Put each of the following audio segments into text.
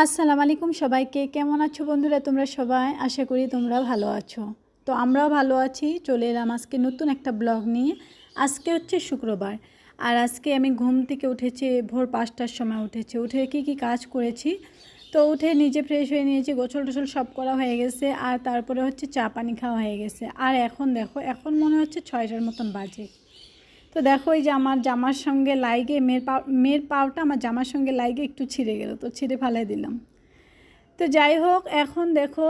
আসসালামু আলাইকুম সবাইকে। কেমন আছো বন্ধুরা তোমরা সবাই? আশা করি তোমরা ভালো আছো। তো আমরাও ভালো আছি। চলে এলাম আজকে নতুন একটা ব্লগ নিয়ে। আজকে হচ্ছে শুক্রবার। আর আজকে আমি ঘুম থেকে উঠেছি ভোর ৫টার সময় উঠেছি। উঠে কি কাজ করেছি, তো উঠে নিজে ফ্রেশ হয়ে নিয়েছি, গোসল টোসল সব করা হয়ে গেছে। আর তারপরে হচ্ছে চা পানি খাওয়া হয়ে গেছে। আর এখন দেখো, এখন মনে হচ্ছে ৬টার মতন বাজে। তো দেখো এই যে আমার জামার সঙ্গে লাইগে মেয়ের পাউটা আমার জামার সঙ্গে লাইগে একটু ছিঁড়ে গেল, তো ছিঁড়ে ফেলাই দিলাম। তো যাই হোক, এখন দেখো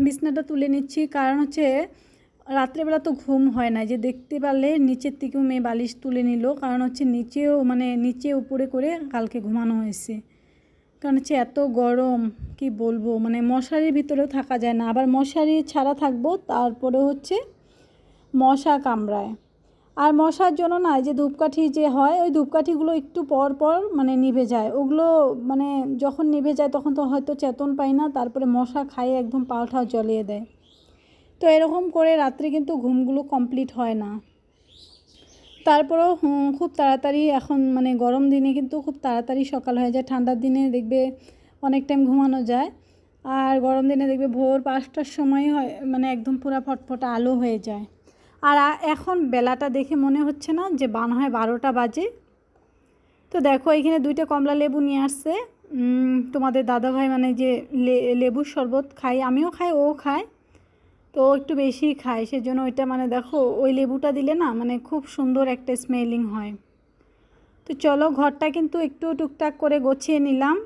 বিছনাটা তুলে নিচ্ছি, কারণ হচ্ছে রাত্রেবেলা তো ঘুম হয় না। যে দেখতে পারলে নিচের থেকেও মেয়ে বালিশ তুলে নিল, কারণ হচ্ছে নিচেও নিচে উপরে করে কালকে ঘুমানো হয়েছে। কারণ হচ্ছে এত গরম কি বলবো, মশারির ভিতরেও থাকা যায় না। আবার মশারি ছাড়া থাকবো তারপরে হচ্ছে মশা কামড়ায়। আর মশার জন্য না, যে ধূপকাঠি যে হয়, ওই ধূপকাঠিগুলো একটু পর পর নিভে যায়। ওগুলো যখন নিভে যায় তখন তো হয়তো চেতন পাই না, তারপরে মশা খাইয়ে একদম পাউঠাও জ্বলিয়ে দেয়। তো এরকম করে রাত্রে কিন্তু ঘুমগুলো কমপ্লিট হয় না। তারপরেও খুব তাড়াতাড়ি এখন গরম দিনে কিন্তু খুব তাড়াতাড়ি সকাল হয়ে যায়। ঠান্ডার দিনে দেখবে অনেক টাইম ঘুমানো যায়, আর গরম দিনে দেখবে ভোর ৫টার সময় হয় একদম পুরো ফটফটা আলো হয়ে যায়। আর এখন বেলাটা দেখে মনে হচ্ছে না যে হয় ১২টা বাজে। তো দেখো এখানে 2টা কমলা লেবু নিয়ে আসছে তোমাদের দাদাভাই, যে লেবুর শরবত খাই, আমিও খাই, ও খায়। তো ও একটু বেশিই খায়, সেজন্য ওইটা দেখো ওই লেবুটা দিলে না খুব সুন্দর একটা স্মেলিং হয়। তো চলো, ঘরটা কিন্তু একটু টুকটাক করে গুছিয়ে নিলাম।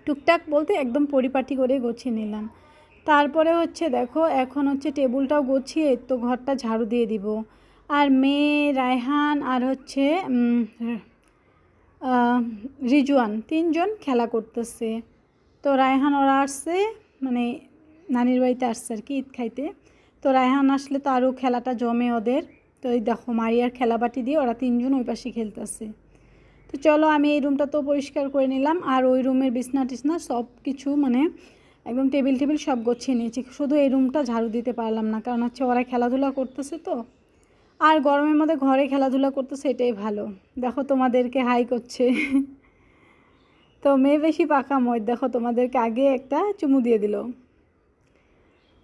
টুকটাক বলতে একদম পরিপাটি করে গুছিয়ে নিলাম। তারপরে হচ্ছে দেখো, এখন হচ্ছে টেবিলটাও গুছিয়ে তো ঘরটা ঝাড়ু দিয়ে দিব। আর মেয়ে, রায়হান আর হচ্ছে রিজওয়ান, 3জন খেলা করতেছে। তো রায়হান ওরা আসছে নানির বাড়িতে আসছে আর কি ঈদ খাইতে। তো রায়হান আসলে তো আরও খেলাটা জমে ওদের। তো এই দেখো মারিয়ার খেলাবাটি দিয়ে ওরা 3জন ওই পাশে খেলতেছে। তো চলো, আমি এই রুমটা তো পরিষ্কার করে নিলাম। আর ওই রুমের বিছনা টিছনা সব কিছু একদম টেবিল সব গুছিয়ে নিয়েছি। শুধু এই রুমটা ঝাড়ু দিতে পারলাম না, কারণ হচ্ছে ওরা খেলাধুলা করতেছে। তো আর গরমের মধ্যে ঘরে খেলাধুলা করতেছে, এটাই ভালো। দেখো তোমাদেরকে হাই করছে। তো মেয়ে বেশি পাকা মই, দেখো তোমাদেরকে আগে একটা চুমু দিয়ে দিল।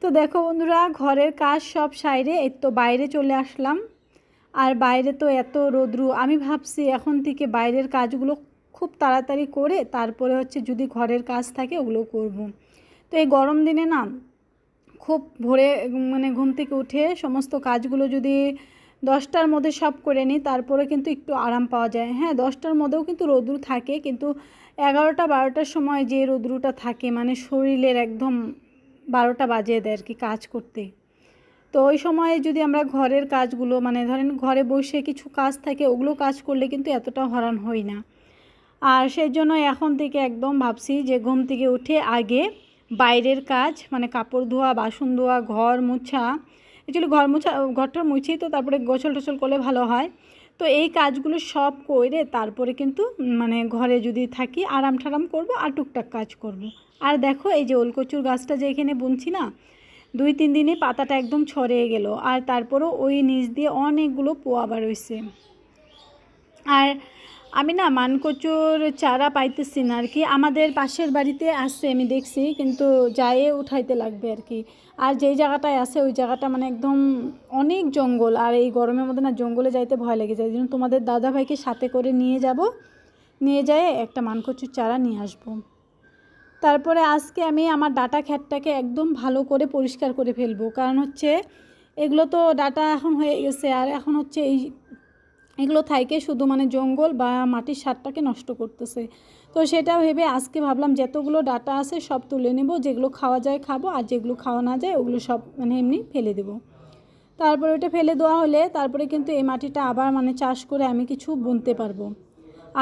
তো দেখো বন্ধুরা, ঘরের কাজ সব সাইরে এই তো বাইরে চলে আসলাম। আর বাইরে তো এত রোদ্রু, আমি ভাবছি এখন থেকে বাইরের কাজগুলো খুব তাড়াতাড়ি করে তারপরে হচ্ছে যদি ঘরের কাজ থাকে ওগুলো করব। তো এই গরম দিনে না খুব ভোরে ঘুম থেকে উঠে সমস্ত কাজগুলো যদি 10টার মধ্যে সব করে নিই, তারপরে কিন্তু একটু আরাম পাওয়া যায়। হ্যাঁ, 10টার মধ্যেও কিন্তু রোদ্রু থাকে, কিন্তু 11টা 12টার সময় যে রোদ্রুটা থাকে শরীরের একদম 12টা বাজিয়ে দেয় আর কি কাজ করতে। তো ওই সময়ে যদি আমরা ঘরের কাজগুলো ধরেন ঘরে বসে কিছু কাজ থাকে, ওগুলো কাজ করলে কিন্তু এতটা হয়রান হই না। আর সেই জন্য এখন থেকে একদম ভাবছি যে ঘুম থেকে উঠে আগে বাইরের কাজ কাপড় ধোয়া, বাসন ধোয়া, ঘর মোছা। অ্যাকচুয়ালি ঘরটা মুছেই তো তারপরে গোসল টোসল করলে ভালো হয়। তো এই কাজগুলো সব করে তারপরে কিন্তু ঘরে যদি থাকি আরাম ঠারাম করবো আর টুকটাক কাজ করব। আর দেখো এই যে ওলকচুর গাছটা যে এখানে বুনছি না, 2-3 দিনে পাতাটা একদম ছড়িয়ে গেল। আর তারপরও ওই নিচ দিয়ে অনেকগুলো পোয়া বার হয়েছে। আর আমি না মানকচুর চারা পাইতেছি না আর কি। আমাদের পাশের বাড়িতে আসছে, আমি দেখছি, কিন্তু যাইয়ে উঠাইতে লাগবে আর কি। আর যেই জায়গাটায় আছে ওই জায়গাটা একদম অনেক জঙ্গল, আর এই গরমের মধ্যে না জঙ্গলে যাইতে ভয় লেগে যায়। এই জন্য তোমাদের দাদাভাইকে সাথে করে নিয়ে যাব, নিয়ে যেয়ে একটা মানকচুর চারা নিয়ে আসবো। তারপরে আজকে আমি আমার ডাটা খ্যাটটাকে একদম ভালো করে পরিষ্কার করে ফেলবো, কারণ হচ্ছে এগুলো তো ডাটা এখন হয়ে গেছে। আর এখন হচ্ছে এগুলো থাইকে শুধু জঙ্গল বা মাটির সারটাকে নষ্ট করতেছে। তো সেটা ভেবে আজকে ভাবলাম যতগুলো ডাটা আছে সব তুলে নেব, যেগুলো খাওয়া যায় খাবো, আর যেগুলো খাওয়া না যায় ওগুলো সব এমনি ফেলে দেবো। তারপরে ওটা ফেলে দেওয়া হলে তারপরে কিন্তু এই মাটিটা আবার চাষ করে আমি কিছু বুনতে পারবো।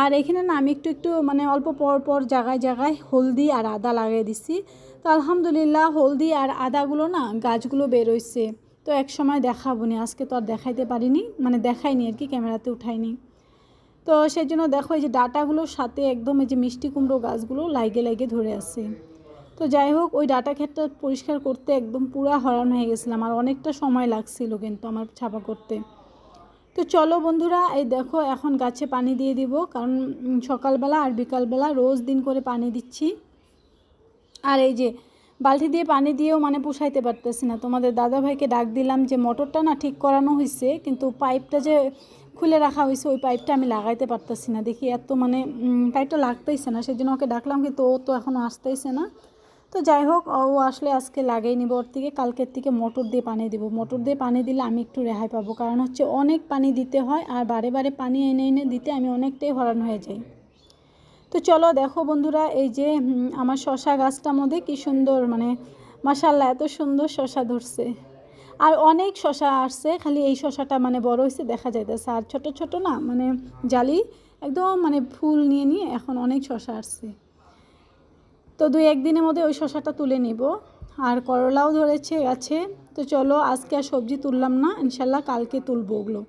আর এখানে না আমি একটু একটু অল্প পর পর জায়গায় জায়গায় হলদি আর আদা লাগিয়ে দিছি। তো আলহামদুলিল্লাহ হলদি আর আদাগুলো না গাছগুলো বেরোইছে। তো এক সময় দেখাবো নি, আজকে তো আর দেখাইতে পারিনি, দেখাইনি আর কি, ক্যামেরাতে উঠাইনি। তো সেই জন্য দেখো এই যে ডাটাগুলোর সাথে একদম এই যে মিষ্টি কুমড়ো গাছগুলো লাইগে লাইগে ধরে আছে। তো যাই হোক, ওই ডাটা ক্ষেতটা পরিষ্কার করতে একদম পুরা হয়রান হয়ে গেছিলাম, আর অনেকটা সময় লাগছিল কিন্তু আমার ছাপা করতে। তো চলো বন্ধুরা, এই দেখো এখন গাছে পানি দিয়ে দিব, কারণ সকালবেলা আর বিকালবেলা রোজ দিন করে পানি দিচ্ছি। আর এই যে বালতি দিয়ে পানি দিয়েও মানে পুষাইতে পারতেছি না। তোমাদের দাদাভাইকে ডাক দিলাম যে মোটরটা না ঠিক করানো হয়েছে, কিন্তু পাইপটা যে খুলে রাখা হয়েছে ওই পাইপটা আমি লাগাইতে পারতেছি না। দেখি এত মানে পাইপটা লাগতেইছে না, সেই জন্য ওকে ডাকলাম, কিন্তু ও তো এখনও আসতেইছে না। তো যাই হোক, ও আসলে আজকে লাগাই নিব ওর থেকে, কালকের থেকে মোটর দিয়ে পানি দিব। মোটর দিয়ে পানি দিলে আমি একটু রেহাই পাবো, কারণ হচ্ছে অনেক পানি দিতে হয়, আর বারে বারে পানি এনে এনে দিতে আমি অনেকটাই হয়রান হয়ে যাই। তো চলো দেখো বন্ধুরা, এই যে আমার শশা গাছটার মধ্যে কি সুন্দর মানে মাশাআল্লাহ এত সুন্দর শশা ধরছে। আর অনেক শশা আসছে, খালি এই শশাটা মানে বড় হয়েছে দেখা যাইতেছে, আর ছোট ছোট না মানে জালি একদম মানে ফুল নিয়ে নিয়ে এখন অনেক শশা আসছে। তো 2-1 দিনের মধ্যে ওই শশাটা তুলে নিব। আর করলাও ধরেছে গাছে। তো চলো আজকে আর সবজি তুললাম না, ইনশাল্লাহ কালকে তুলবো ওগুলো।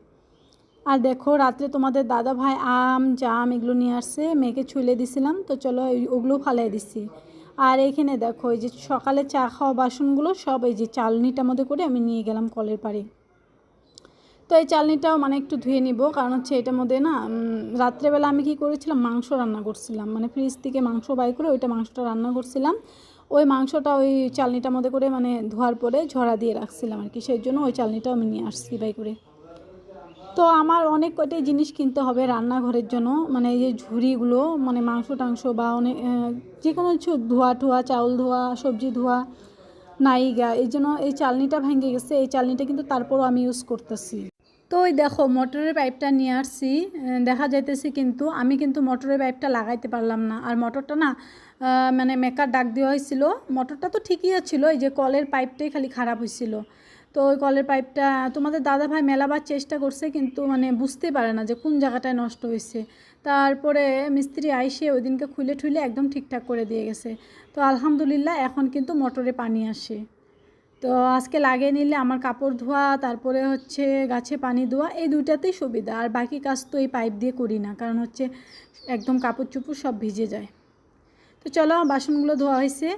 আর দেখো রাত্রে তোমাদের দাদা ভাই আম জাম এগুলো নিয়ে আসছে, মেয়েকে ছুলে দিছিলাম, তো চলো ওগুলো ফালাই দিছি। আর এইখানে দেখো এই যে সকালে চা খাওয়া বাসনগুলো সব এই যে চালনিটার মধ্যে করে আমি নিয়ে গেলাম কলের পাড়ে। তো এই চালনিটাও মানে একটু ধুয়ে নিব, কারণ হচ্ছে এটার মধ্যে না রাত্রেবেলা আমি কি করেছিলাম, মাংস রান্না করছিলাম, মানে ফ্রিজ থেকে মাংস বাই করে ওইটা মাংসটা রান্না করছিলাম। ওই মাংসটা ওই চালনিটার মধ্যে করে মানে ধোয়ার পরে ঝরা দিয়ে রাখছিলাম আর কি, সেই জন্য ওই চালনিটাও আমি নিয়ে আসছি বাই করে। তো আমার অনেক কয়টাই জিনিস কিনতে হবে রান্নাঘরের জন্য, মানে এই যে ঝুড়িগুলো মানে মাংস টাংস বা অনেক যে কোনো কিছু ধোয়া ঠোয়া, চাউল ধোয়া, সবজি ধোয়া নাইগা, এই জন্য এই চালনিটা ভেঙে গেছে। এই চালনিটা কিন্তু তারপরও আমি ইউজ করতেছি। তো ওই দেখো মোটরের পাইপটা নিয়ে আসছি, দেখা যাইতেছে কিন্তু আমি কিন্তু মোটরের পাইপটা লাগাইতে পারলাম না। আর মোটরটা না মানে মেকার ডাক দেওয়া হয়েছিল, মোটরটা তো ঠিকই ছিল, এই যে কলের পাইপটাই খালি খারাপ হয়েছিল। তো ওই কলের পাইপটা তোমাদের দাদাভাই মেলাবার চেষ্টা করছে, কিন্তু মানে বুঝতে পারে না যে কোন জায়গাটায় নষ্ট হয়েছে। তারপরে মিস্ত্রি আইসে ওই দিনকে খুলে ঠুলে একদম ঠিকঠাক করে দিয়ে গেছে। তো আলহামদুলিল্লাহ এখন কিন্তু মোটরে পানি আসে। তো আজকে লাগিয়ে নিলে আমার কাপড় ধোয়া, তারপরে হচ্ছে গাছে পানি দেওয়া, এই দুইটাতেই সুবিধা। আর বাকি কাজ তো এই পাইপ দিয়ে করি না, কারণ হচ্ছে একদম কাপড় চোপড় সব ভিজে যায়। তো চলো বাসনগুলো ধোয়া হয়েছে।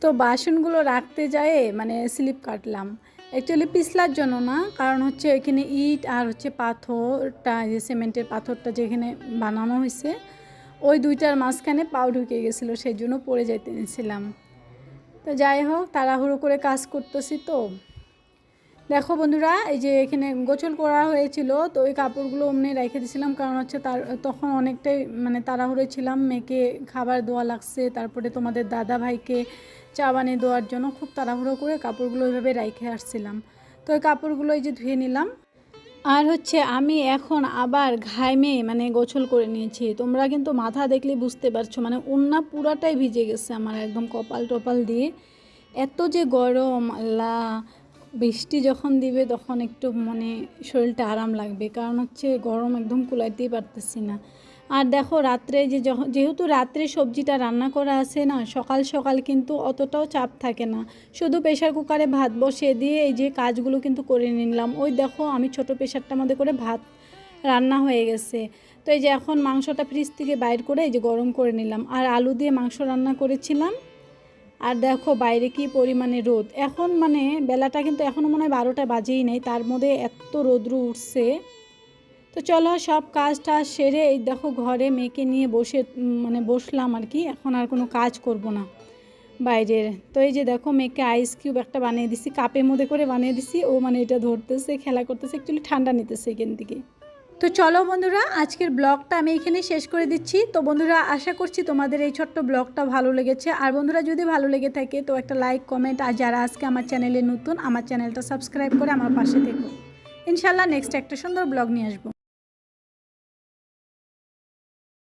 তো বাসনগুলো রাখতে যায় মানে স্লিপ কাটলাম, অ্যাকচুয়ালি পিছলার জন্য না, কারণ হচ্ছে এখানে ইট আর হচ্ছে পাথরটা, যে সিমেন্টের পাথরটা যেখানে বানানো হয়েছে ওই দুইটার মাঝখানে পাও ঢুকে গেছিলো, সেই জন্য পড়ে যাইতে নিয়েছিলাম। তো যাই হোক তাড়াহুড়ো করে কাজ করতেছি। তো দেখো বন্ধুরা, এই যে এখানে গোসল করা হয়েছিল, তো ওই কাপড়গুলো অমনি রেখে দিয়েছিলাম, কারণ হচ্ছে তখন অনেকটাই মানে তাড়াহুড়ো ছিলাম, মেয়েকে খাবার দেওয়া লাগছে, তারপরে তোমাদের দাদা ভাইকে চা বানিয়ে দেওয়ার জন্য খুব তাড়াহুড়ো করে কাপড়গুলো ওইভাবে রেখে আসছিলাম। তো ওই কাপড়গুলো এই যে ধুয়ে নিলাম। আর হচ্ছে আমি এখন আবার ঘামে মানে গোসল করে নিয়েছি, তোমরা কিন্তু মাথা দেখলে বুঝতে পারছো, মানে ওড়না পুরাটাই ভিজে গেছে আমার একদম কপাল টপাল দিয়ে। এত যে গরম আল্লাহ, বৃষ্টি যখন দিবে তখন একটু মানে শরীরটা আরাম লাগবে, কারণ হচ্ছে গরম একদম কুলাইতেই পারতেছি না। আর দেখো রাত্রে যেহেতু রাত্রে সবজিটা রান্না করা আছে না, সকাল সকাল কিন্তু অতটাও চাপ থাকে না, শুধু প্রেশার কুকারে ভাত বসিয়ে দিয়ে এই যে কাজগুলো কিন্তু করে নিলাম। ওই দেখো আমি ছোট প্রেশারটার মধ্যে করে ভাত রান্না হয়ে গেছে। তো এই যে এখন মাংসটা ফ্রিজ থেকে বাইর করে এই যে গরম করে নিলাম, আর আলু দিয়ে মাংস রান্না করেছিলাম। আর দেখো বাইরে কি পরিমাণে রোদ, এখন মানে বেলাটা কিন্তু এখনও মনে হয় 12টা বাজেই নেই, তার মধ্যে এত রোদ্র উঠছে। তো চলো সব কাজটা সেরে এই দেখো ঘরে মেয়েকে নিয়ে মানে বসলাম আর কি, এখন আর কোনো কাজ করব না বাইরের। তো এই যে দেখো মেয়েকে আইস কিউব একটা বানিয়ে দিছি, কাপের মধ্যে করে বানিয়ে দিছি, ও মানে এটা ধরতেছে খেলা করতেছে, অ্যাকচুয়ালি ঠান্ডা নিতেছে এখান থেকে। তো চলো বন্ধুরা, আজকের ব্লগটা আমি এখানে শেষ করে দিচ্ছি। তো বন্ধুরা আশা করছি তোমাদের এই ছোট্ট ব্লগটা ভালো লেগেছে। আর বন্ধুরা যদি ভালো লেগে থাকে তো একটা লাইক কমেন্ট, আর যারা আজকে আমার চ্যানেলে নতুন আমার চ্যানেলটা সাবস্ক্রাইব করে আমার পাশে থেকো। ইনশাল্লাহ নেক্সট একটা সুন্দর ব্লগ নিয়ে আসবো।